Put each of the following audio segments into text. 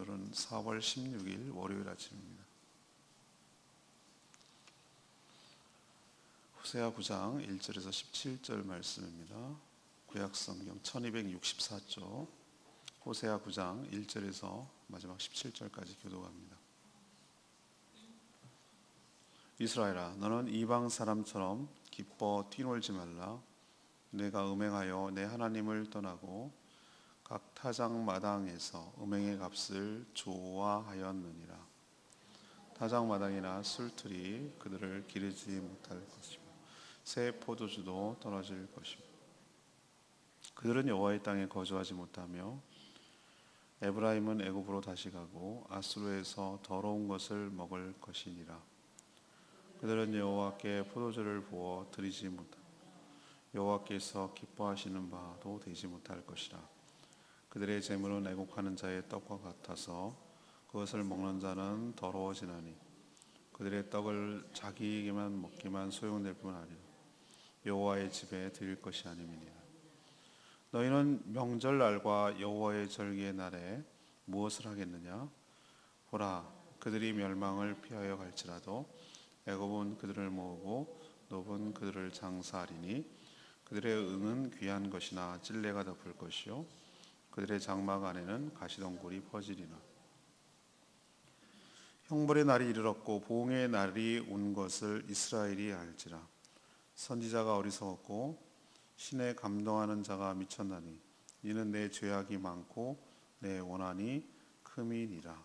오늘은 4월 16일 월요일 아침입니다. 호세아 9장 1절에서 17절 말씀입니다. 구약성경 1264쪽 호세아 9장 1절에서 마지막 17절까지 교독합니다. 이스라엘아, 너는 이방 사람처럼 기뻐 뛰놀지 말라. 내가 음행하여 내 하나님을 떠나고 각 타작 마당에서 음행의 값을 좋아하였느니라. 타작 마당이나 술틀이 그들을 기르지 못할 것이며 새 포도주도 떨어질 것이며 그들은 여호와의 땅에 거주하지 못하며 에브라임은 애굽으로 다시 가고 아수르에서 더러운 것을 먹을 것이니라. 그들은 여호와께 포도주를 부어 드리지 못하며 여호와께서 기뻐하시는 바도 되지 못할 것이라. 그들의 재물은 애곡하는 자의 떡과 같아서 그것을 먹는 자는 더러워지나니 그들의 떡을 자기에게만 먹기만 소용될 뿐 아니라 여호와의 집에 드릴 것이 아님이니라. 너희는 명절날과 여호와의 절기의 날에 무엇을 하겠느냐? 보라, 그들이 멸망을 피하여 갈지라도 애굽은 그들을 모으고 노은 그들을 장사하리니 그들의 은은 귀한 것이나 찔레가 덮을 것이요 그들의 장막 안에는 가시덩굴이 퍼지리라. 형벌의 날이 이르렀고 보응의 날이 온 것을 이스라엘이 알지라. 선지자가 어리석었고 신에 감동하는 자가 미쳤나니 이는 내 죄악이 많고 내 원한이 큼이니라.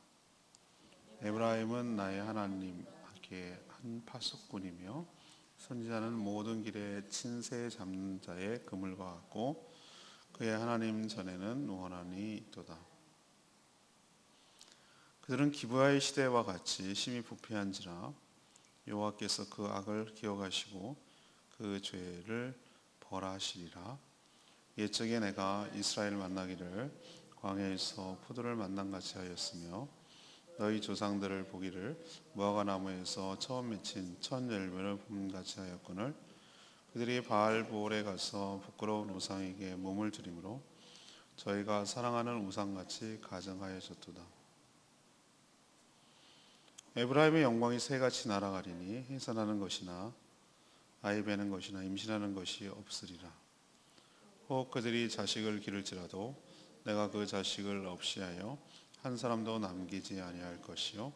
에브라임은 나의 하나님께 한 파수꾼이며 선지자는 모든 길에 친새 잡는 자의 그물과 같고 그의 하나님 전에는 원한이 있도다. 그들은 기브야의 시대와 같이 심히 부패한지라. 여호와께서 그 악을 기억하시고 그 죄를 벌하시리라. 옛적에 내가 이스라엘 만나기를 광야에서 포도를 만난같이 하였으며 너희 조상들을 보기를 무화과 나무에서 처음 맺힌 첫 열매를 봄같이 하였거늘 그들이 바알보올에 가서 부끄러운 우상에게 몸을 드림으로 저희가 사랑하는 우상같이 가증하여졌도다. 에브라임의 영광이 새같이 날아가리니 해산하는 것이나 아이 베는 것이나 임신하는 것이 없으리라. 혹 그들이 자식을 기를지라도 내가 그 자식을 없이 하여 한 사람도 남기지 아니할 것이요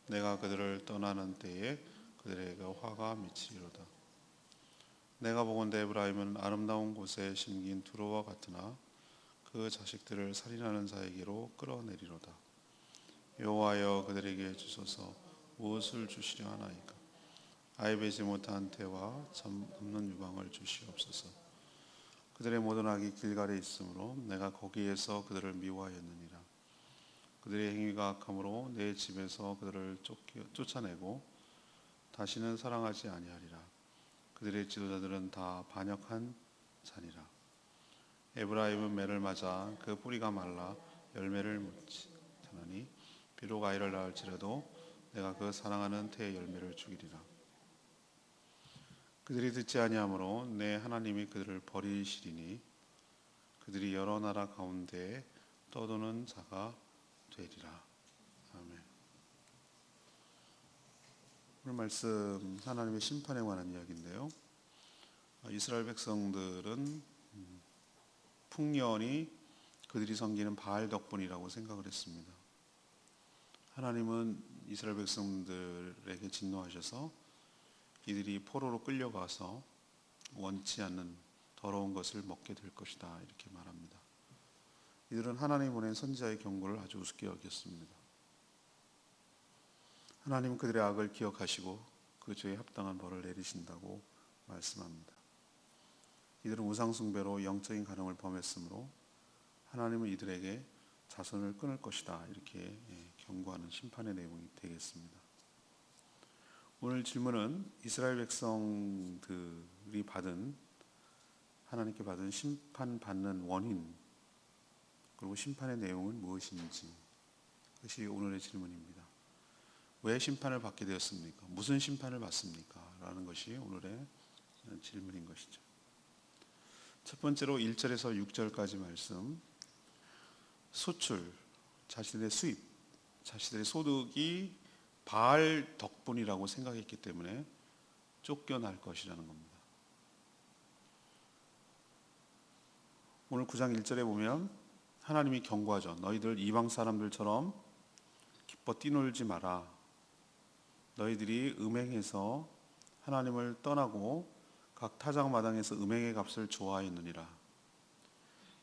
내가 그들을 떠나는 때에 그들에게 화가 미치리로다. 내가 보건대 에브라임은 아름다운 곳에 심긴 두로와 같으나 그 자식들을 살인하는 자에게로 끌어내리로다. 여호와여, 그들에게 주소서. 무엇을 주시려 하나이까? 아이 베지 못한 태와 점 없는 유방을 주시옵소서. 그들의 모든 악이 길갈에 있으므로 내가 거기에서 그들을 미워하였느니라. 그들의 행위가 악함으로 내 집에서 그들을 쫓아내고 다시는 사랑하지 아니하리라. 그들의 지도자들은 다 반역한 자니라. 에브라임은 매를 맞아 그 뿌리가 말라 열매를 묻지 못하나니 비록 아이를 낳을지라도 내가 그 사랑하는 태의 열매를 주기리라. 그들이 듣지 아니하므로 내 하나님이 그들을 버리시리니 그들이 여러 나라 가운데 떠도는 자가 되리라. 아멘. 오늘 말씀 하나님의 심판에 관한 이야기인데요. 이스라엘 백성들은 풍년이 그들이 섬기는 바알 덕분이라고 생각을 했습니다. 하나님은 이스라엘 백성들에게 진노하셔서 이들이 포로로 끌려가서 원치 않는 더러운 것을 먹게 될 것이다 이렇게 말합니다. 이들은 하나님이 보낸 선지자의 경고를 아주 우습게 여겼습니다. 하나님은 그들의 악을 기억하시고 그 죄에 합당한 벌을 내리신다고 말씀합니다. 이들은 우상숭배로 영적인 간음을 범했으므로 하나님은 이들에게 자손을 끊을 것이다 이렇게 경고하는 심판의 내용이 되겠습니다. 오늘 질문은 이스라엘 백성들이 하나님께 받은 심판받는 원인 그리고 심판의 내용은 무엇인지 그것이 오늘의 질문입니다. 왜 심판을 받게 되었습니까? 무슨 심판을 받습니까? 라는 것이 오늘의 질문인 것이죠. 첫 번째로 1절에서 6절까지 말씀 소출, 자신의 수입, 자신의 소득이 바알 덕분이라고 생각했기 때문에 쫓겨날 것이라는 겁니다. 오늘 9장 1절에 보면 하나님이 경고하죠. 너희들 이방 사람들처럼 기뻐 뛰놀지 마라. 너희들이 음행해서 하나님을 떠나고 각 타작마당에서 음행의 값을 좋아하였느니라.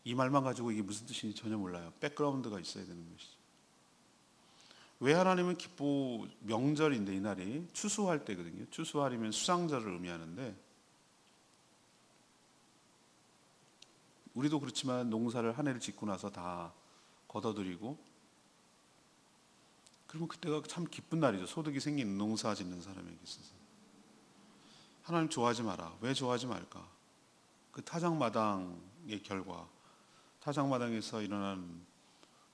이 말만 가지고 이게 무슨 뜻인지 전혀 몰라요. 백그라운드가 있어야 되는 것이죠. 왜 하나님은 명절인데 이날이 추수할 때거든요. 추수할이면 수상절을 의미하는데 우리도 그렇지만 농사를 한 해를 짓고 나서 다 걷어들이고 그러면 그때가 참 기쁜 날이죠. 소득이 생기는 농사 짓는 사람에게 있어서. 하나님 좋아하지 마라. 왜 좋아하지 말까? 그 타작마당의 결과, 타작마당에서 일어난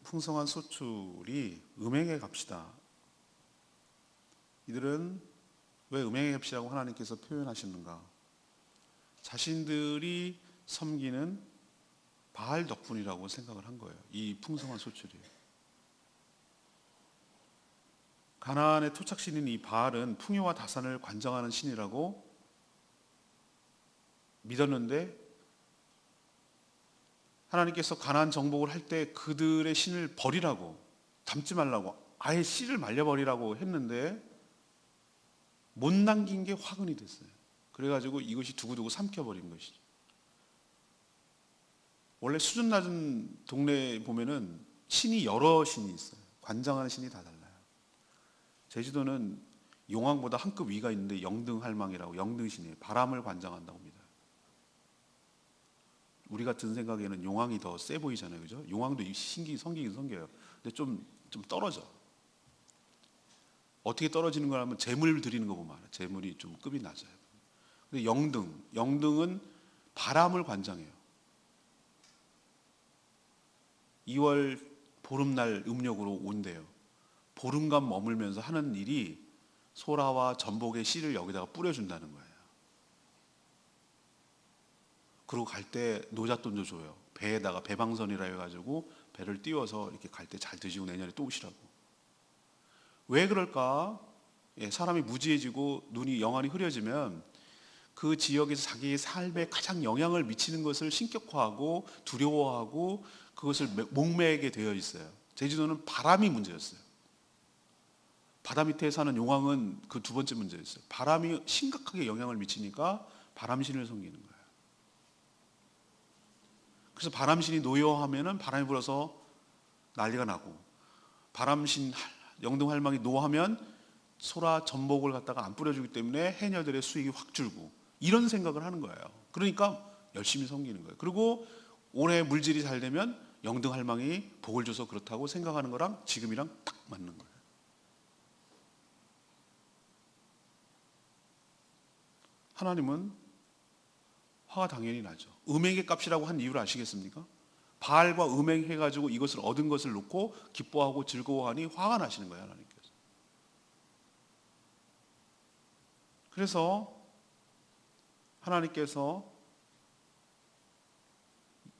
풍성한 소출이 음행의 값이다. 이들은 왜 음행의 값이라고 하나님께서 표현하시는가? 자신들이 섬기는 바알 덕분이라고 생각을 한 거예요. 이 풍성한 소출이. 가나안의 토착신인 이 바알은 풍요와 다산을 관장하는 신이라고 믿었는데 하나님께서 가나안 정복을 할 때 그들의 신을 버리라고, 담지 말라고, 아예 씨를 말려버리라고 했는데 못 남긴 게 화근이 됐어요. 그래가지고 이것이 두고두고 삼켜버린 것이죠. 원래 수준 낮은 동네에 보면은 신이 여러 신이 있어요. 관장하는 신이 다 달라요. 제주도는 용왕보다 한 급 위가 있는데 영등할망이라고, 영등신이에요. 바람을 관장한다고 합니다. 우리 같은 생각에는 용왕이 더 세 보이잖아요, 그죠? 용왕도 성기긴 성겨요. 근데 좀 떨어져. 어떻게 떨어지는 거라면 재물 드리는 거 보면 알아요. 재물이 좀 급이 낮아요. 근데 영등은 바람을 관장해요. 2월 보름날 음력으로 온대요. 보름간 머물면서 하는 일이 소라와 전복의 씨를 여기다가 뿌려준다는 거예요. 그리고 갈 때 노잣돈도 줘요. 배에다가 배방선이라 해가지고 배를 띄워서 이렇게 갈 때 잘 드시고 내년에 또 오시라고. 왜 그럴까? 사람이 무지해지고 눈이 영안이 흐려지면 그 지역에서 자기의 삶에 가장 영향을 미치는 것을 신격화하고 두려워하고 그것을 목매게 되어 있어요. 제주도는 바람이 문제였어요. 바다 밑에 사는 용왕은 그 두 번째 문제였어요. 바람이 심각하게 영향을 미치니까 바람신을 섬기는 거예요. 그래서 바람신이 노여하면은 바람이 불어서 난리가 나고, 바람신 영등할망이 노하면 소라 전복을 갖다가 안 뿌려주기 때문에 해녀들의 수익이 확 줄고, 이런 생각을 하는 거예요. 그러니까 열심히 섬기는 거예요. 그리고 올해 물질이 잘 되면 영등할망이 복을 줘서 그렇다고 생각하는 거랑 지금이랑 딱 맞는 거예요. 하나님은 화가 당연히 나죠. 음행의 값이라고 한 이유를 아시겠습니까? 바알과 음행해가지고 이것을 얻은 것을 놓고 기뻐하고 즐거워하니 화가 나시는 거예요, 하나님께서. 그래서 하나님께서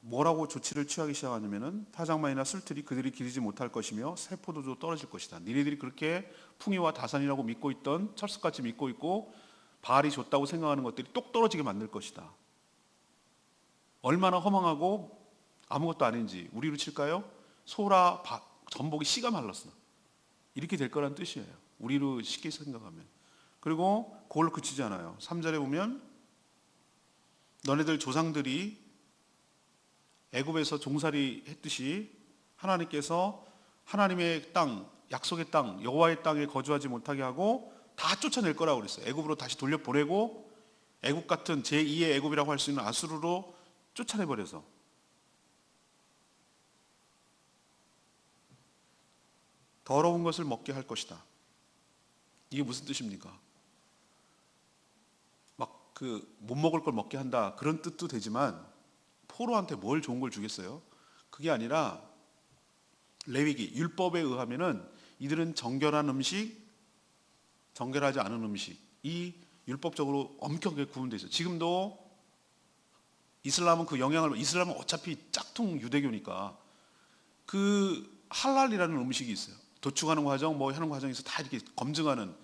뭐라고 조치를 취하기 시작하냐면은 타작마이나 술틀이 그들이 기르지 못할 것이며 새 포도도 떨어질 것이다. 니네들이 그렇게 풍요와 다산이라고 믿고 있던, 철석같이 믿고 있고 바알이 줬다고 생각하는 것들이 똑 떨어지게 만들 것이다. 얼마나 허망하고 아무것도 아닌지 우리로 칠까요? 소라, 전복이 씨가 말랐어. 이렇게 될 거란 뜻이에요. 우리로 쉽게 생각하면. 그리고 그걸로 그치지 않아요. 3절에 보면 너네들 조상들이 애굽에서 종살이 했듯이 하나님께서 하나님의 땅, 약속의 땅, 여호와의 땅에 거주하지 못하게 하고 다 쫓아낼 거라고 그랬어요. 애굽으로 다시 돌려보내고 애굽 같은 제2의 애굽이라고 할 수 있는 아수르로 쫓아내버려서 더러운 것을 먹게 할 것이다. 이게 무슨 뜻입니까? 막 못 먹을 걸 먹게 한다, 그런 뜻도 되지만 포로한테 뭘 좋은 걸 주겠어요? 그게 아니라 레위기 율법에 의하면은 이들은 정결한 음식, 정결하지 않은 음식, 이 율법적으로 엄격하게 구분되어 있어요. 지금도 이슬람은 그 영향을, 이슬람은 어차피 짝퉁 유대교니까 그 할랄이라는 음식이 있어요. 도축하는 과정, 뭐 하는 과정에서 다 이렇게 검증하는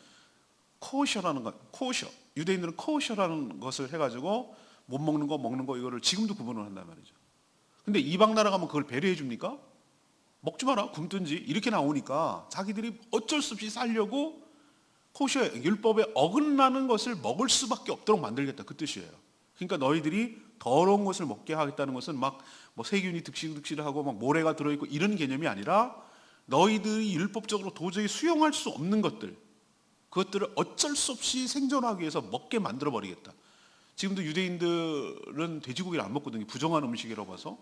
코셔라는 거, 코셔. 유대인들은 코셔라는 것을 해가지고 못 먹는 거, 먹는 거 이거를 지금도 구분을 한단 말이죠. 근데 이방 나라 가면 그걸 배려해 줍니까? 먹지 마라, 굶든지 이렇게 나오니까 자기들이 어쩔 수 없이 살려고 코셔 율법에 어긋나는 것을 먹을 수밖에 없도록 만들겠다, 그 뜻이에요. 그러니까 너희들이 더러운 것을 먹게 하겠다는 것은 막 뭐 세균이 득실득실하고 막 모래가 들어있고 이런 개념이 아니라 너희들이 율법적으로 도저히 수용할 수 없는 것들, 그것들을 어쩔 수 없이 생존하기 위해서 먹게 만들어 버리겠다. 지금도 유대인들은 돼지고기를 안 먹거든요. 부정한 음식이라고 봐서.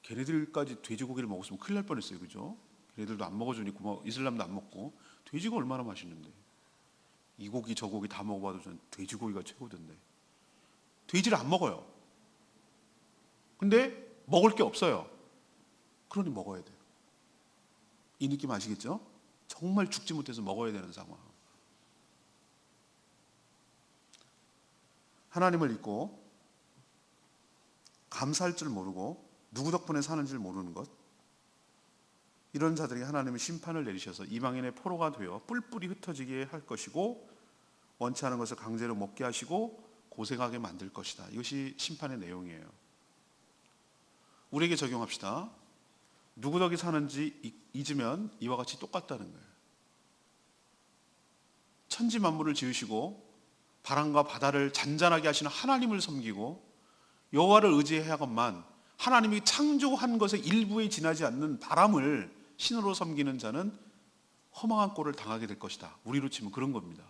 걔네들까지 돼지고기를 먹었으면 큰일 날 뻔했어요, 그죠? 걔네들도 안 먹어주니까 뭐 이슬람도 안 먹고. 돼지가 얼마나 맛있는데. 이 고기 저 고기 다 먹어봐도 전 돼지고기가 최고던데. 돼지를 안 먹어요. 근데 먹을 게 없어요. 그러니 먹어야 돼요. 이 느낌 아시겠죠? 정말 죽지 못해서 먹어야 되는 상황. 하나님을 잊고 감사할 줄 모르고 누구 덕분에 사는 줄 모르는 것, 이런 자들이 하나님의 심판을 내리셔서 이방인의 포로가 되어 뿔뿔이 흩어지게 할 것이고 원치 않은 것을 강제로 먹게 하시고 고생하게 만들 것이다. 이것이 심판의 내용이에요. 우리에게 적용합시다. 누구 덕에 사는지 잊으면 이와 같이 똑같다는 거예요. 천지 만물을 지으시고 바람과 바다를 잔잔하게 하시는 하나님을 섬기고 여호와를 의지해야건만 하나님이 창조한 것의 일부에 지나지 않는 바람을 신으로 섬기는 자는 허망한 꼴을 당하게 될 것이다. 우리로 치면 그런 겁니다.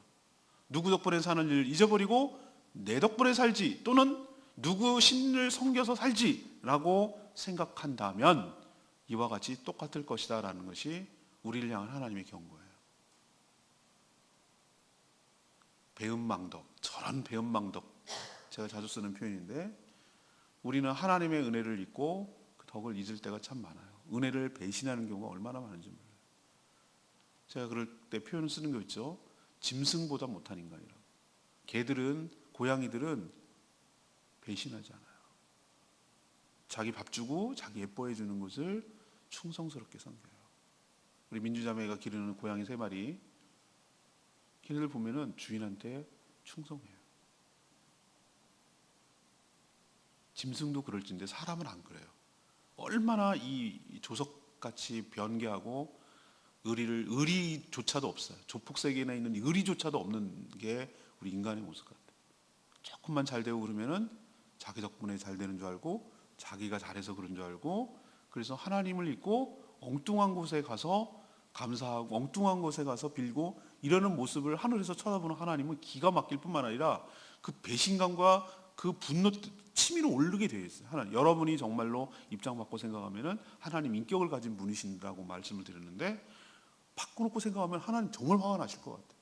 누구 덕분에 사는 일 잊어버리고 내 덕분에 살지, 또는 누구 신을 섬겨서 살지 라고 생각한다면 이와 같이 똑같을 것이다 라는 것이 우리를 향한 하나님의 경고예요. 배은망덕, 저런 배은망덕, 제가 자주 쓰는 표현인데, 우리는 하나님의 은혜를 잊고 그 덕을 잊을 때가 참 많아요. 은혜를 배신하는 경우가 얼마나 많은지 몰라요. 제가 그럴 때 표현을 쓰는 거 있죠. 짐승보다 못한 인간이라고. 개들은, 고양이들은 배신하지 않아요. 자기 밥 주고 자기 예뻐해 주는 것을 충성스럽게 섬겨요. 우리 민주자매가 기르는 고양이 3마리, 걔네들 보면은 주인한테 충성해요. 짐승도 그럴진데 사람은 안 그래요. 얼마나 이 조석같이 변개하고 의리조차도 없어요. 조폭세계에 있는 의리조차도 없는 게 우리 인간의 모습 같아요. 조금만 잘 되고 그러면은 자기 덕분에 잘 되는 줄 알고, 자기가 잘해서 그런 줄 알고, 그래서 하나님을 잊고 엉뚱한 곳에 가서 감사하고 엉뚱한 곳에 가서 빌고 이러는 모습을 하늘에서 쳐다보는 하나님은 기가 막힐 뿐만 아니라 그 배신감과 그 분노 치밀어 오르게 되어 있어요. 하나님, 여러분이 정말로 입장 바꿔 생각하면은 하나님 인격을 가진 분이신다고 말씀을 드렸는데, 바꿔놓고 생각하면 하나님 정말 화가 나실 것 같아요.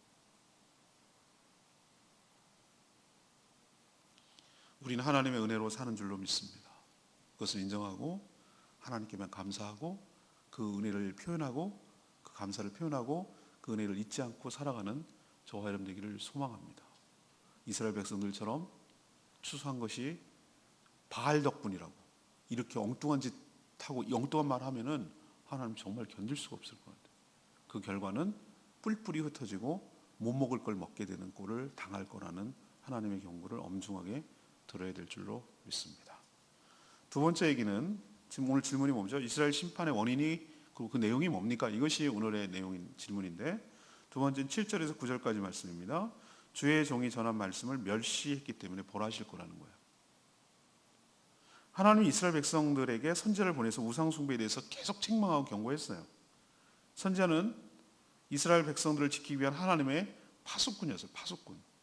우리는 하나님의 은혜로 사는 줄로 믿습니다. 그것을 인정하고 하나님께만 감사하고 그 은혜를 표현하고 그 감사를 표현하고 그 은혜를 잊지 않고 살아가는 저와 여러분 되기를 소망합니다. 이스라엘 백성들처럼 추수한 것이 바알 덕분이라고 이렇게 엉뚱한 짓 하고 엉뚱한 말 하면은 하나님 정말 견딜 수가 없을 것 같아요. 그 결과는 뿔뿔이 흩어지고 못 먹을 걸 먹게 되는 꼴을 당할 거라는 하나님의 경고를 엄중하게 들어야 될 줄로 믿습니다. 두 번째 얘기는, 지금 오늘 질문이 뭐죠? 이스라엘 심판의 원인이, 그리고 그 내용이 뭡니까? 이것이 오늘의 내용인 질문인데, 두 번째는 7절에서 9절까지 말씀입니다. 주의 종이 전한 말씀을 멸시했기 때문에 벌하실 거라는 거예요. 하나님이 이스라엘 백성들에게 선지자를 보내서 우상 숭배에 대해서 계속 책망하고 경고했어요. 선지자는 이스라엘 백성들을 지키기 위한 하나님의 파수꾼이었어요. 파수꾼.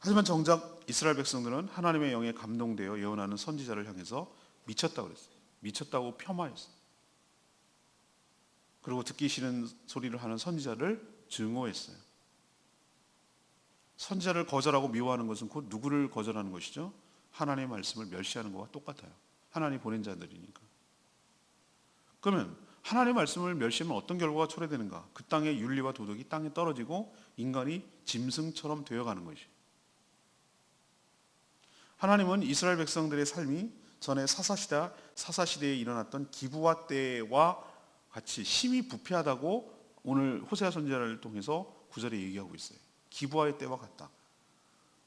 하지만 정작 이스라엘 백성들은 하나님의 영에 감동되어 예언하는 선지자를 향해서 미쳤다고 그랬어요. 미쳤다고 폄하했어요. 그리고 듣기 싫은 소리를 하는 선지자를 증오했어요. 선지자를 거절하고 미워하는 것은 곧 누구를 거절하는 것이죠? 하나님의 말씀을 멸시하는 것과 똑같아요. 하나님 보낸 자들이니까. 그러면 하나님의 말씀을 멸시하면 어떤 결과가 초래되는가? 그 땅의 윤리와 도덕이 땅에 떨어지고 인간이 짐승처럼 되어가는 것이에요. 하나님은 이스라엘 백성들의 삶이 전에 사사시대에 일어났던 기브와 때와 같이 심히 부패하다고 오늘 호세아 선지자를 통해서 구절에 얘기하고 있어요. 기브와의 때와 같다.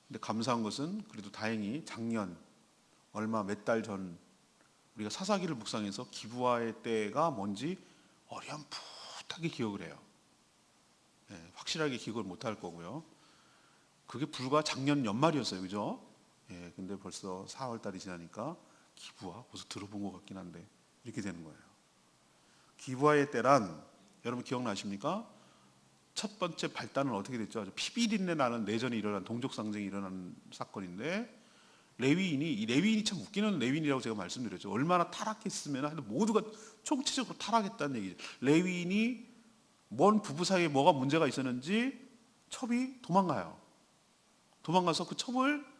근데 감사한 것은 그래도 다행히 작년 얼마 몇 달 전 우리가 사사기를 묵상해서 기브와의 때가 뭔지 어렴풋하게 기억을 해요. 확실하게 기억을 못할 거고요. 그게 불과 작년 연말이었어요, 그죠? 근데 벌써 4월 달이 지나니까 기브와 벌써 들어본 것 같긴 한데 이렇게 되는 거예요. 기브와의 때란 여러분 기억나십니까? 첫 번째 발단은 어떻게 됐죠? 피비린내 나는 내전이 일어난 동족 상쟁이 일어난 사건인데 이 레위인이 참 웃기는 레위인이라고 제가 말씀드렸죠. 얼마나 타락했으면 모두가 총체적으로 타락했다는 얘기죠. 레위인이 뭔 부부 사이에 뭐가 문제가 있었는지 첩이 도망가요. 도망가서 그 첩을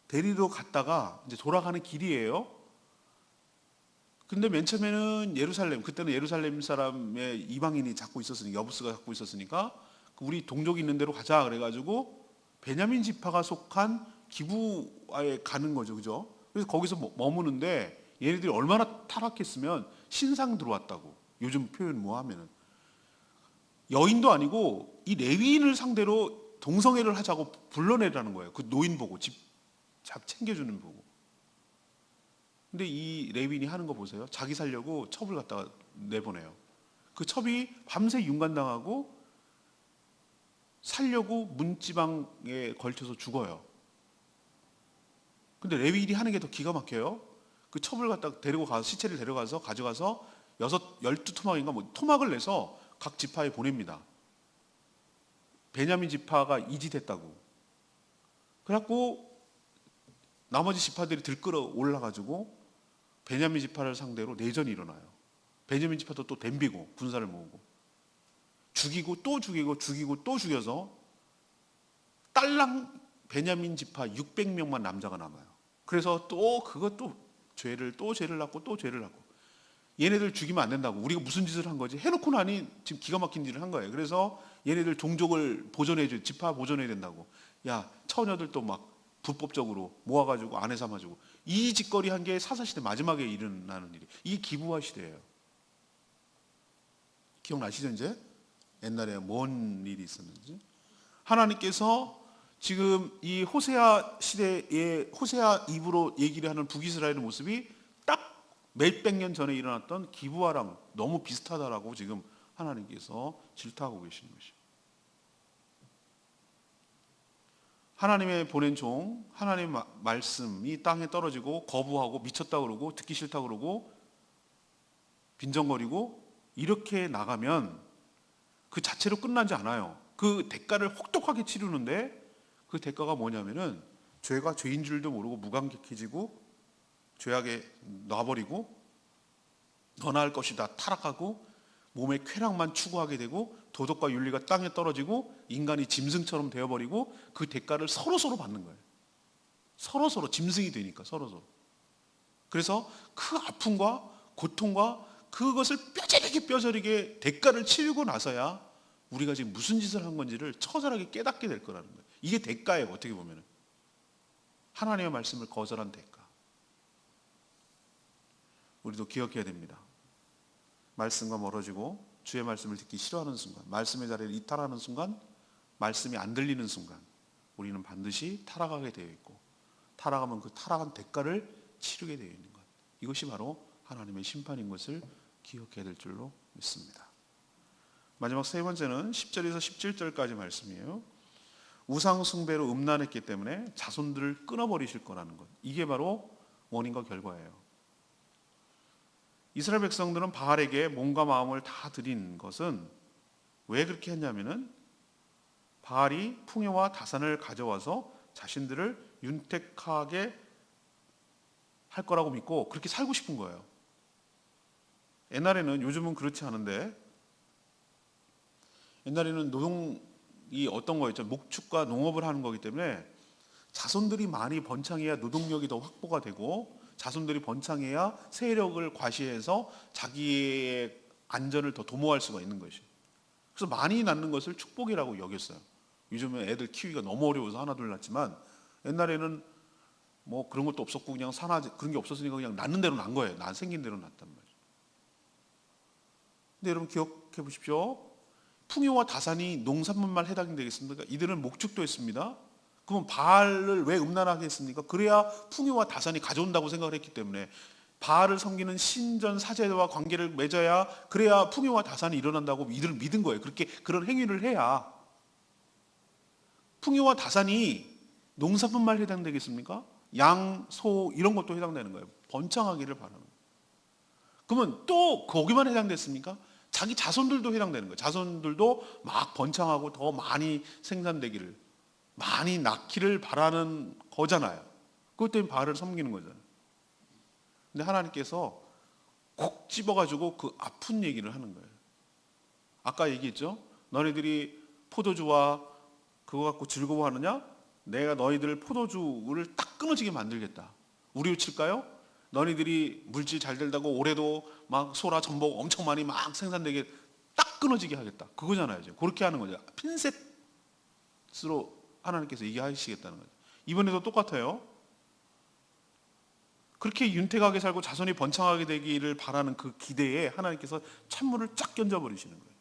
데리러 갔다가 이제 돌아가는 길이에요. 근데 맨 처음에는 그때는 예루살렘 사람의 이방인이 잡고 있었으니까, 여부스가 잡고 있었으니까 우리 동족이 있는 데로 가자 그래가지고 베냐민 지파가 속한 기브아에 가는 거죠, 그죠? 그래서 거기서 머무는데 얘네들이 얼마나 타락했으면 신상 들어왔다고. 요즘 표현 뭐 하면은 여인도 아니고 이 레위인을 상대로 동성애를 하자고 불러내라는 거예요. 그 노인 보고 집 챙겨주는 보고. 근데 이 레위인이 하는 거 보세요. 자기 살려고 첩을 갖다가 내보내요. 그 첩이 밤새 윤관당하고 살려고 문지방에 걸쳐서 죽어요. 근데 레위인이 하는 게 더 기가 막혀요. 그 첩을 갖다가 시체를 데려가서 가져가서 12토막인가 토막을 내서 각 지파에 보냅니다. 베냐민 지파가 이짓했다고. 그래갖고 나머지 지파들이 들끓어 올라가지고 베냐민 지파를 상대로 내전이 일어나요. 베냐민 지파도 또 덤비고 군사를 모으고 죽이고 또 죽여서 딸랑 베냐민 지파 600명만 남자가 남아요. 그래서 그것도 죄를 낳고 얘네들 죽이면 안 된다고. 우리가 무슨 짓을 한 거지? 해놓고 나니 지금 기가 막힌 일을 한 거예요. 그래서 얘네들 종족을 지파 보존해야 된다고. 야, 처녀들도 막 불법적으로 모아가지고 아내 삼아주고 이 짓거리 한 게 사사시대 마지막에 일어나는 일이. 이게 기브와 시대예요. 기억나시죠 이제? 옛날에 뭔 일이 있었는지. 하나님께서 지금 이 호세아 시대의 호세아 입으로 얘기를 하는 북이스라엘의 모습이 딱 몇백 년 전에 일어났던 기브아랑 너무 비슷하다라고 지금 하나님께서 질타하고 계시는 것이죠. 하나님의 보낸 종, 하나님의 말씀이 땅에 떨어지고 거부하고 미쳤다 그러고 듣기 싫다 그러고 빈정거리고 이렇게 나가면 그 자체로 끝나지 않아요. 그 대가를 혹독하게 치르는데 그 대가가 뭐냐면은 죄가 죄인 줄도 모르고 무감격해지고 죄악에 놔버리고 너나 할 것이다 타락하고 몸의 쾌락만 추구하게 되고 도덕과 윤리가 땅에 떨어지고 인간이 짐승처럼 되어버리고 그 대가를 서로서로 받는 거예요. 서로서로 짐승이 되니까 서로서로. 그래서 그 아픔과 고통과 그것을 뼈저리게 대가를 치르고 나서야 우리가 지금 무슨 짓을 한 건지를 처절하게 깨닫게 될 거라는 거예요. 이게 대가예요. 어떻게 보면 하나님의 말씀을 거절한 대가. 우리도 기억해야 됩니다. 말씀과 멀어지고 주의 말씀을 듣기 싫어하는 순간, 말씀의 자리를 이탈하는 순간, 말씀이 안 들리는 순간 우리는 반드시 타락하게 되어 있고 타락하면 그 타락한 대가를 치르게 되어 있는 것. 이것이 바로 하나님의 심판인 것을 기억해야 될 줄로 믿습니다. 마지막 세 번째는 10절에서 17절까지 말씀이에요. 우상 숭배로 음란했기 때문에 자손들을 끊어버리실 거라는 것. 이게 바로 원인과 결과예요. 이스라엘 백성들은 바알에게 몸과 마음을 다 드린 것은 왜 그렇게 했냐면은 바알이 풍요와 다산을 가져와서 자신들을 윤택하게 할 거라고 믿고 그렇게 살고 싶은 거예요. 옛날에는, 요즘은 그렇지 않은데 옛날에는 노동이 어떤 거였죠? 목축과 농업을 하는 거기 때문에 자손들이 많이 번창해야 노동력이 더 확보가 되고 자손들이 번창해야 세력을 과시해서 자기의 안전을 더 도모할 수가 있는 것이에요. 그래서 많이 낳는 것을 축복이라고 여겼어요. 요즘은 애들 키우기가 너무 어려워서 하나 둘 낳지만 옛날에는 뭐 그런 것도 없었고 그냥 산화제 그런 게 없었으니까 그냥 낳는 대로 난 거예요. 난 생긴 대로 낳단 말이에요. 근데 여러분 기억해 보십시오. 풍요와 다산이 농산물만 해당이 되겠습니까? 이들은 목축도 했습니다. 그러면 바알을 왜 음란하게 했습니까? 그래야 풍요와 다산이 가져온다고 생각을 했기 때문에 바알을 섬기는 신전 사제와 관계를 맺어야 그래야 풍요와 다산이 일어난다고 이들은 믿은 거예요. 그렇게 그런 행위를 해야 풍요와 다산이 농산물만 해당되겠습니까? 양, 소 이런 것도 해당되는 거예요. 번창하기를 바라는 거예요. 그러면 또 거기만 해당됐습니까? 자기 자손들도 해당되는 거예요. 자손들도 막 번창하고 더 많이 생산되기를 많이 낳기를 바라는 거잖아요. 그것 때문에 바알을 섬기는 거잖아요. 근데 하나님께서 콕 집어가지고 그 아픈 얘기를 하는 거예요. 아까 얘기했죠? 너희들이 포도주와 그거 갖고 즐거워하느냐? 내가 너희들 포도주를 딱 끊어지게 만들겠다. 우리로 칠까요? 너희들이 물질 잘 되다고 올해도 막 소라 전복 엄청 많이 막 생산되게 딱 끊어지게 하겠다. 그거잖아요. 이제 그렇게 하는 거죠. 핀셋으로 하나님께서 얘기하시겠다는 거죠. 이번에도 똑같아요. 그렇게 윤택하게 살고 자손이 번창하게 되기를 바라는 그 기대에 하나님께서 찬물을 쫙 견져버리시는 거예요.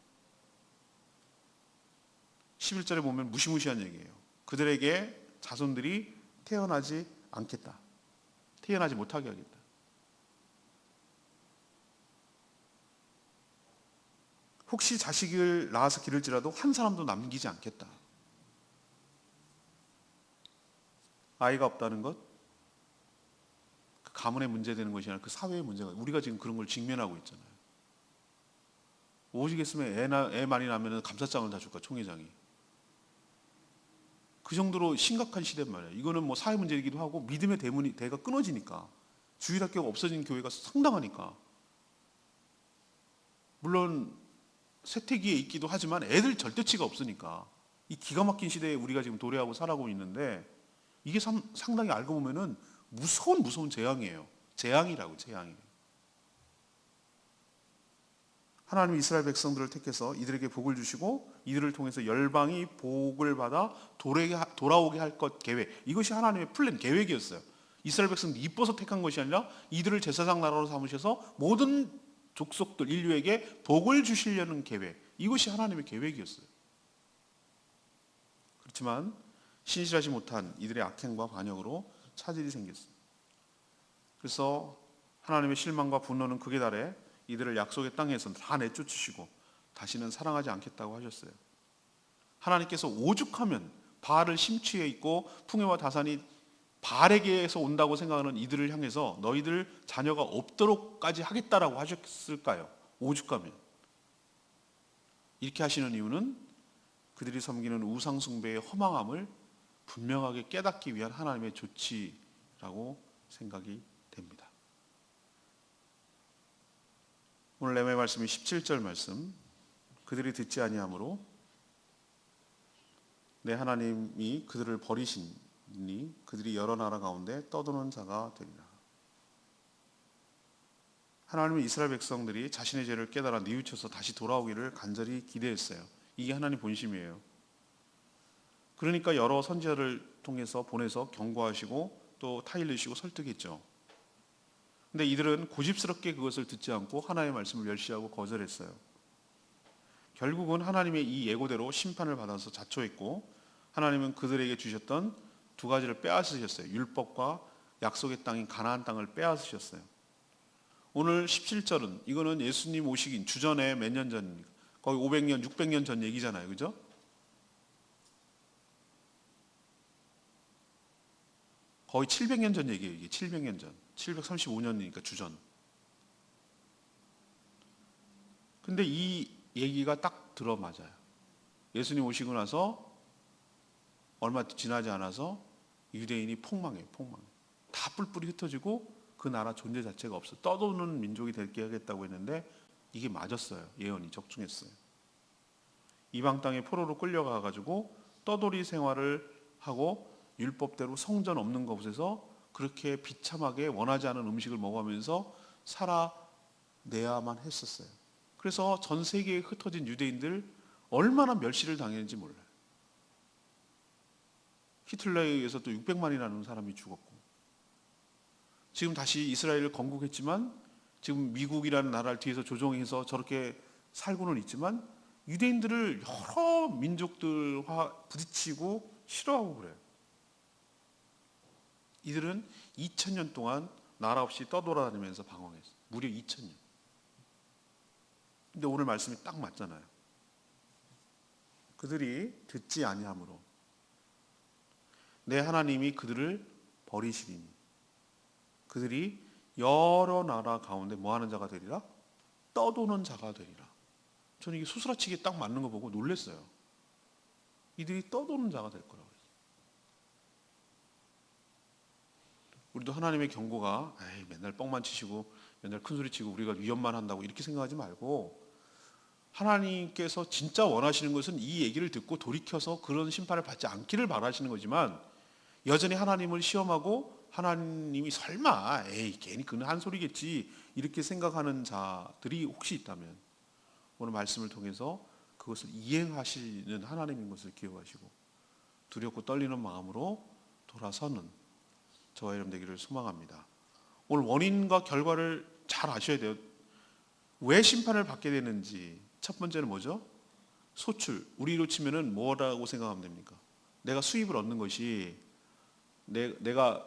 11절에 보면 무시무시한 얘기예요. 그들에게 자손들이 태어나지 않겠다. 태어나지 못하게 하겠다. 혹시 자식을 낳아서 기를지라도 한 사람도 남기지 않겠다. 아이가 없다는 것, 그 가문의 문제되는 것이 아니라 그 사회의 문제가 우리가 지금 그런 걸 직면하고 있잖아요. 오직 있으면 애 많이 나면 감사장을 다 줄까 총회장이. 그 정도로 심각한 시대란 말이에요. 이거는 뭐 사회 문제이기도 하고 믿음의 대가 끊어지니까 주일학교가 없어진 교회가 상당하니까 물론 세태기에 있기도 하지만 애들 절대치가 없으니까 이 기가 막힌 시대에 우리가 지금 도래하고 살아가고 있는데 이게 상당히 알고 보면은 무서운 재앙이에요. 재앙이라고 재앙이에요. 하나님이 이스라엘 백성들을 택해서 이들에게 복을 주시고 이들을 통해서 열방이 복을 받아 돌아오게 할 것 계획. 이것이 하나님의 플랜 계획이었어요. 이스라엘 백성들이 이뻐서 택한 것이 아니라 이들을 제사장 나라로 삼으셔서 모든 족속들 인류에게 복을 주시려는 계획. 이것이 하나님의 계획이었어요. 그렇지만 신실하지 못한 이들의 악행과 반역으로 차질이 생겼어요. 그래서 하나님의 실망과 분노는 극에 달해 이들을 약속의 땅에서 다 내쫓으시고 다시는 사랑하지 않겠다고 하셨어요. 하나님께서 오죽하면 바알을 심취해 있고 풍요와 다산이 바알에게서 온다고 생각하는 이들을 향해서 너희들 자녀가 없도록까지 하겠다라고 하셨을까요? 오죽하면. 이렇게 하시는 이유는 그들이 섬기는 우상 숭배의 허망함을 분명하게 깨닫기 위한 하나님의 조치라고 생각이 됩니다. 오늘 레위기 말씀이 17절 말씀. 그들이 듣지 아니하므로 내 하나님이 그들을 버리시니 그들이 여러 나라 가운데 떠도는 자가 되리라. 하나님은 이스라엘 백성들이 자신의 죄를 깨달아 뉘우쳐서 다시 돌아오기를 간절히 기대했어요. 이게 하나님 본심이에요. 그러니까 여러 선지자를 통해서 보내서 경고하시고 또 타일르시고 설득했죠. 근데 이들은 고집스럽게 그것을 듣지 않고 하나님의 말씀을 멸시하고 거절했어요. 결국은 하나님의 이 예고대로 심판을 받아서 자초했고 하나님은 그들에게 주셨던 두 가지를 빼앗으셨어요. 율법과 약속의 땅인 가나안 땅을 빼앗으셨어요. 오늘 17절은 이거는 예수님 오시긴 주전에 몇 년 전입니까? 거의 500년, 600년 전 얘기잖아요. 그죠? 거의 700년 전 얘기예요. 이게 700년 전. 735년이니까 주전. 근데 이 얘기가 딱 들어맞아요. 예수님 오시고 나서 얼마 지나지 않아서 유대인이 폭망해요. 다 뿔뿔이 흩어지고 그 나라 존재 자체가 없어. 떠도는 민족이 되게 하겠다고 했는데 이게 맞았어요. 예언이 적중했어요. 이방 땅에 포로로 끌려가가지고 떠돌이 생활을 하고 율법대로 성전 없는 곳에서 그렇게 비참하게 원하지 않은 음식을 먹으면서 살아내야만 했었어요. 그래서 전 세계에 흩어진 유대인들 얼마나 멸시를 당했는지 몰라요. 히틀러에 의해서 또 600만이라는 사람이 죽었고 지금 다시 이스라엘을 건국했지만 지금 미국이라는 나라를 뒤에서 조종해서 저렇게 살고는 있지만 유대인들을 여러 민족들과 부딪히고 싫어하고 그래요. 이들은 2000년 동안 나라 없이 떠돌아다니면서 방황했어요. 무려 2000년. 근데 오늘 말씀이 딱 맞잖아요. 그들이 듣지 아니함으로 내 하나님이 그들을 버리시리니 그들이 여러 나라 가운데 뭐하는 자가 되리라? 떠도는 자가 되리라. 저는 이게 수스라치게 딱 맞는 거 보고 놀랐어요. 이들이 떠도는 자가 될 거라고. 우리도 하나님의 경고가 맨날 뻥만 치시고 맨날 큰소리 치고 우리가 위험만 한다고 이렇게 생각하지 말고 하나님께서 진짜 원하시는 것은 이 얘기를 듣고 돌이켜서 그런 심판을 받지 않기를 바라시는 거지만 여전히 하나님을 시험하고 하나님이 설마 괜히 그는 한 소리겠지 이렇게 생각하는 자들이 혹시 있다면 오늘 말씀을 통해서 그것을 이행하시는 하나님인 것을 기억하시고 두렵고 떨리는 마음으로 돌아서는 저와 여러분 되기를 소망합니다. 오늘 원인과 결과를 잘 아셔야 돼요. 왜 심판을 받게 되는지 첫 번째는 뭐죠? 소출. 우리로 치면은 뭐라고 생각하면 됩니까? 내가 수입을 얻는 것이 내가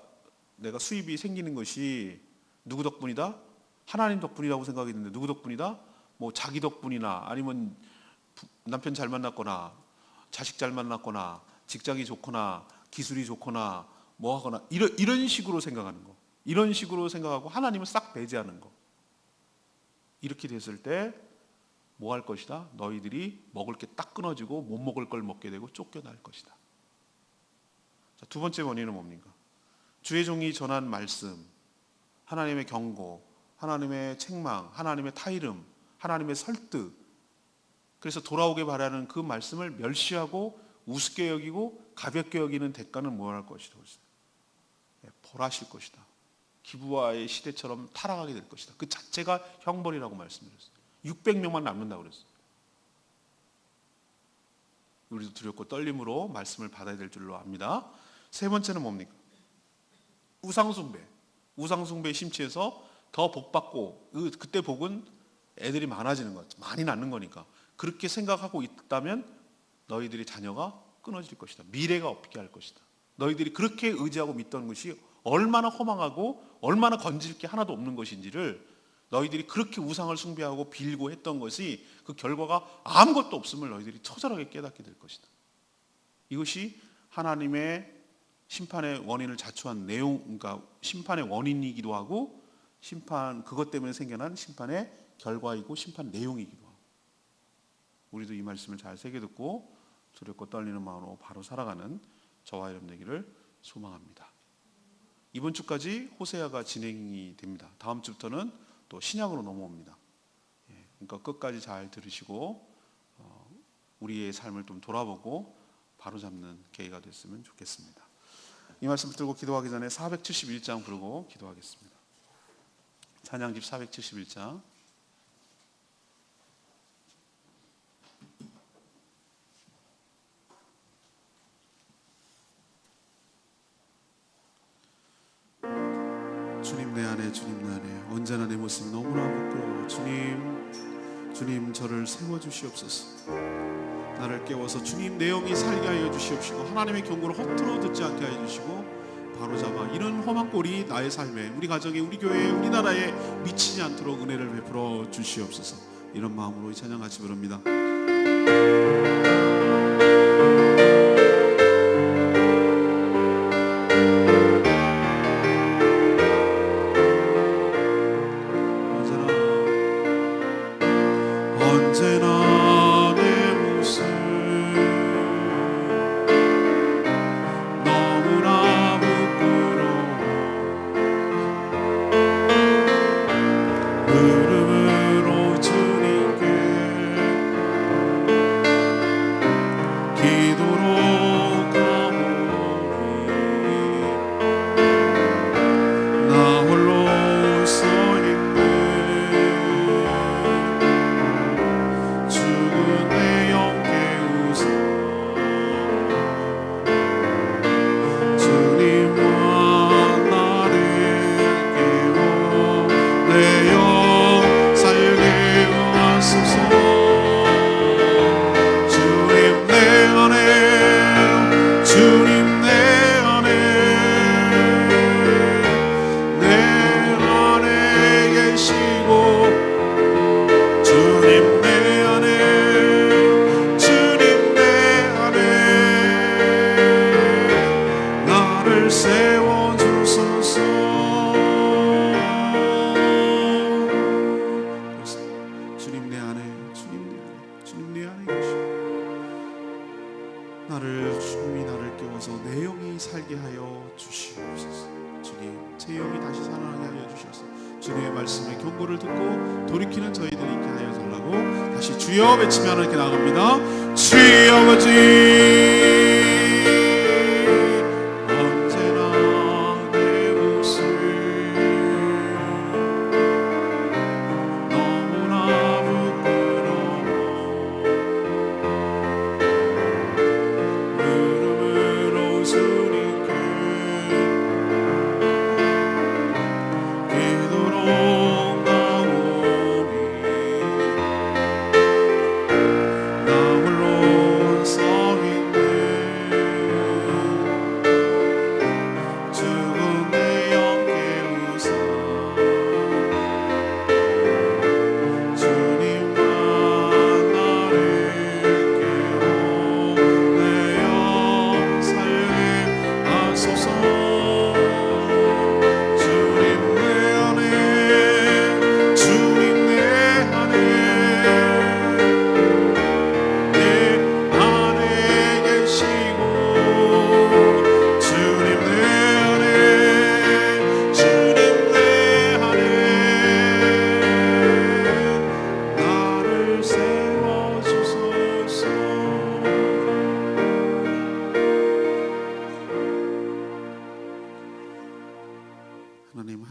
수입이 생기는 것이 누구 덕분이다? 하나님 덕분이라고 생각이 드는데 누구 덕분이다? 뭐 자기 덕분이나 아니면 남편 잘 만났거나 자식 잘 만났거나 직장이 좋거나 기술이 좋거나 뭐 하거나 이런 식으로 생각하는 거. 이런 식으로 생각하고 하나님을 싹 배제하는 거. 이렇게 됐을 때 뭐 할 것이다? 너희들이 먹을 게 딱 끊어지고 못 먹을 걸 먹게 되고 쫓겨날 것이다. 자, 두 번째 원인은 뭡니까? 주의 종이 전한 말씀, 하나님의 경고, 하나님의 책망, 하나님의 타이름, 하나님의 설득. 그래서 돌아오게 바라는 그 말씀을 멸시하고 우습게 여기고 가볍게 여기는 대가는 뭘 할 것이다. 벌하실 것이다. 기브와의 시대처럼 타락하게 될 것이다. 그 자체가 형벌이라고 말씀드렸어요. 600명만 남는다고 그랬어요. 우리도 두렵고 떨림으로 말씀을 받아야 될 줄로 압니다. 세 번째는 뭡니까? 우상숭배. 우상숭배에 심취해서 더 복받고 그때 복은 애들이 많아지는 것, 많이 낳는 거니까 그렇게 생각하고 있다면 너희들의 자녀가 끊어질 것이다. 미래가 없게 할 것이다. 너희들이 그렇게 의지하고 믿던 것이 얼마나 허망하고 얼마나 건질 게 하나도 없는 것인지를 너희들이 그렇게 우상을 숭배하고 빌고 했던 것이 그 결과가 아무것도 없음을 너희들이 처절하게 깨닫게 될 것이다. 이것이 하나님의 심판의 원인을 자초한 내용, 그러니까 심판의 원인이기도 하고 심판 그것 때문에 생겨난 심판의 결과이고 심판 내용이기도 하고 우리도 이 말씀을 잘 새겨 듣고 두렵고 떨리는 마음으로 바로 살아가는 저와 여러분 되기를 소망합니다. 이번 주까지 호세아가 진행이 됩니다. 다음 주부터는 또 신약으로 넘어옵니다. 그러니까 끝까지 잘 들으시고 우리의 삶을 좀 돌아보고 바로잡는 계기가 됐으면 좋겠습니다. 이 말씀 들고 기도하기 전에 471장 부르고 기도하겠습니다. 찬양집 471장. 주님 내 안에 주님 내 안에 언제나 내 모습이 너무나 부끄러워. 주님 저를 세워주시옵소서. 나를 깨워서 주님 내 영이 살게 하여 주시옵시고 하나님의 경고를 허투루 듣지 않게 하여 주시고 바로잡아 이런 험한 꼴이 나의 삶에 우리 가정에 우리 교회에 우리나라에 미치지 않도록 은혜를 베풀어 주시옵소서. 이런 마음으로 이 찬양 같이 부릅니다. 무릎으로 주님께 주님의 말씀에 경고를 듣고 돌이키는 저희들이 있게 하여 달라고 다시 주여 외치며 하나님께 나갑니다. 주여 아버지,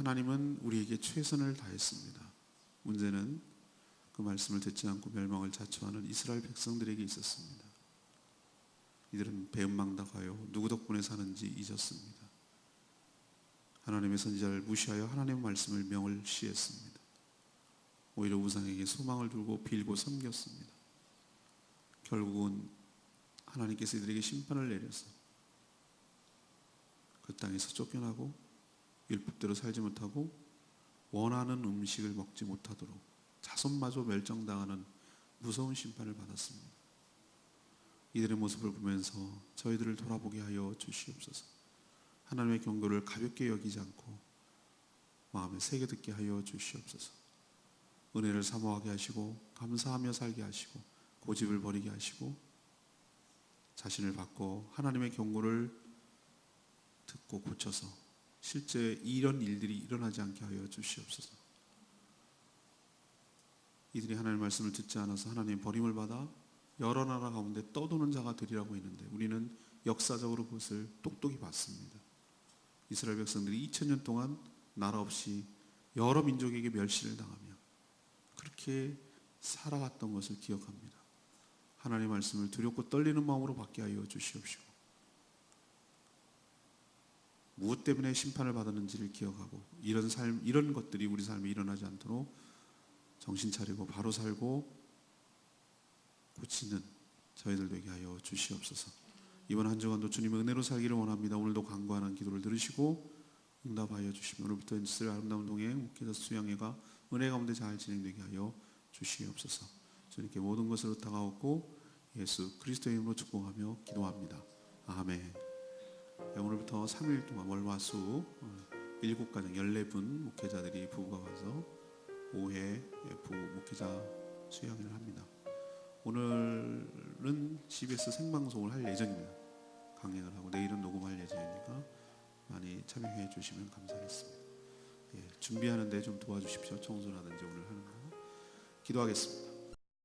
하나님은 우리에게 최선을 다했습니다. 문제는 그 말씀을 듣지 않고 멸망을 자초하는 이스라엘 백성들에게 있었습니다. 이들은 배은망덕하여 누구 덕분에 사는지 잊었습니다. 하나님의 선지자를 무시하여 하나님의 말씀을 멸시했습니다. 오히려 우상에게 소망을 두고 빌고 섬겼습니다. 결국은 하나님께서 이들에게 심판을 내려서 그 땅에서 쫓겨나고 율법대로 살지 못하고 원하는 음식을 먹지 못하도록 자손마저 멸종당하는 무서운 심판을 받았습니다. 이들의 모습을 보면서 저희들을 돌아보게 하여 주시옵소서. 하나님의 경고를 가볍게 여기지 않고 마음에 새겨 듣게 하여 주시옵소서. 은혜를 사모하게 하시고 감사하며 살게 하시고 고집을 버리게 하시고 자신을 바꿔 하나님의 경고를 듣고 고쳐서 실제 이런 일들이 일어나지 않게 하여 주시옵소서. 이들이 하나님의 말씀을 듣지 않아서 하나님의 버림을 받아 여러 나라 가운데 떠도는 자가 되리라고 했는데 우리는 역사적으로 그것을 똑똑히 봤습니다. 이스라엘 백성들이 2000년 동안 나라 없이 여러 민족에게 멸시를 당하며 그렇게 살아갔던 것을 기억합니다. 하나님의 말씀을 두렵고 떨리는 마음으로 받게 하여 주시옵시고 무엇 때문에 심판을 받았는지를 기억하고 이런 것들이 우리 삶에 일어나지 않도록 정신 차리고 바로 살고 고치는 저희들 되게 하여 주시옵소서. 이번 한 주간도 주님의 은혜로 살기를 원합니다. 오늘도 간구하는 기도를 들으시고 응답하여 주시며 오늘부터 있을 아름다운 동행 목회자 수양회가 은혜 가운데 잘 진행되게 하여 주시옵소서. 주님께 모든 것을 다가오고 예수 그리스도의 이름으로 축복하며 기도합니다. 아멘. 오늘부터 3일 동안 월화수 7가정 14분 목회자들이 부부가 와서 5회 부부 목회자 수양회를 합니다. 오늘은 집에서 생방송을 할 예정입니다. 강연을 하고 내일은 녹음할 예정이니까 많이 참여해 주시면 감사하겠습니다. 준비하는데 좀 도와주십시오. 청소라든지 오늘 하는 거. 기도하겠습니다.